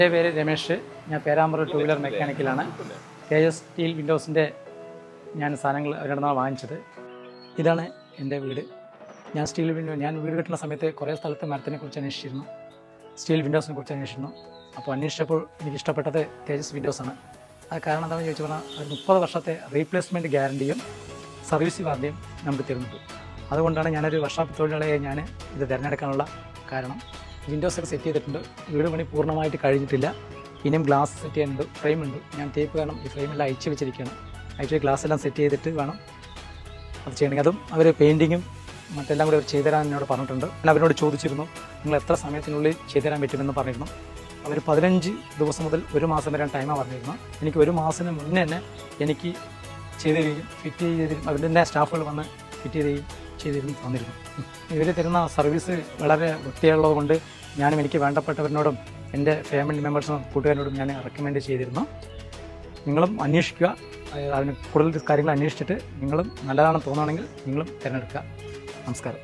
എൻ്റെ പേര് രമേഷ്. ഞാൻ പേരാമ്പ്ര ടൂ വീലർ മെക്കാനിക്കലാണ്. KS സ്റ്റീൽ വിൻഡോസിൻ്റെ ഞാൻ സാധനങ്ങൾ ഒരിടന്നാണ് വാങ്ങിച്ചത്. ഇതാണ് എൻ്റെ വീട്. ഞാൻ വീട് കെട്ടുന്ന സമയത്ത് കുറേ സ്ഥലത്ത് മരത്തിനെ കുറിച്ച് അന്വേഷിച്ചിരുന്നു, സ്റ്റീൽ വിൻഡോസിനെ കുറിച്ച് അന്വേഷിച്ചിരുന്നു. അപ്പോൾ അന്വേഷിച്ചപ്പോൾ എനിക്ക് ഇഷ്ടപ്പെട്ടത് KS വിൻഡോസാണ്. അത് കാരണം എന്താണെന്ന് ചോദിച്ചു പറഞ്ഞാൽ ഒരു 30 വർഷത്തെ റീപ്ലേസ്മെൻറ്റ് ഗ്യാരണ്ടിയും സർവീസ് വാറണ്ടിയും നമുക്ക് തരുന്നുണ്ട്. അതുകൊണ്ടാണ് ഞാനൊരു വർക്ക്ഷോപ്പ് തൊഴിലാളിയായി ഞാൻ ഇത് തിരഞ്ഞെടുക്കാനുള്ള കാരണം. വിൻഡോസൊക്കെ സെറ്റ് ചെയ്തിട്ടുണ്ട്. വീട് പണി പൂർണ്ണമായിട്ട് കഴിഞ്ഞിട്ടില്ല. ഇനിയും ഗ്ലാസ് സെറ്റ് ചെയ്യാനുണ്ട്, ഫ്രെയിമുണ്ട്. ഞാൻ ടേപ്പ് കാരണം ഈ ഫ്രെയിമെല്ലാം അയച്ചു വെച്ചിരിക്കുകയാണ്. അയച്ചു ഗ്ലാസ് എല്ലാം സെറ്റ് ചെയ്തിട്ട് വേണം അത് ചെയ്യണമെങ്കിൽ. അതും അവർ പെയിൻറ്റിങ്ങും മറ്റെല്ലാം കൂടി അവർ ചെയ്തുതരാൻ എന്നോട് പറഞ്ഞിട്ടുണ്ട്. ഞാൻ അവരോട് ചോദിച്ചിരുന്നു നിങ്ങൾ എത്ര സമയത്തിനുള്ളിൽ ചെയ്തുതരാൻ പറ്റുമെന്ന് പറഞ്ഞിരുന്നു. അവർ 15 ദിവസം മുതൽ 1 മാസം വരെ ടൈമാണ് പറഞ്ഞിരുന്നു. എനിക്ക് 1 മാസത്തിന് മുന്നേ തന്നെ എനിക്ക് ചെയ്ത് തരികയും ഫിറ്റ് ചെയ്തിരും. അവരുടെ തന്നെ സ്റ്റാഫുകൾ വന്ന് ഫിറ്റ് ചെയ്തിരുന്നു തന്നിരുന്നു. ഇവർ തരുന്ന സർവീസ് വളരെ വൃത്തിയുള്ളത് കൊണ്ട് ഞാനും എനിക്ക് വേണ്ടപ്പെട്ടവരിനോടും എൻ്റെ ഫാമിലി മെമ്പേഴ്സും കൂട്ടുകാരോടും ഞാൻ റെക്കമെൻഡ് ചെയ്തിരുന്നു. നിങ്ങളും അന്വേഷിക്കുക. അതിന് കൂടുതൽ കാര്യങ്ങൾ അന്വേഷിച്ചിട്ട് നിങ്ങളും നല്ലതാണെന്ന് തോന്നുകയാണെങ്കിൽ നിങ്ങളും തിരഞ്ഞെടുക്കുക. നമസ്കാരം.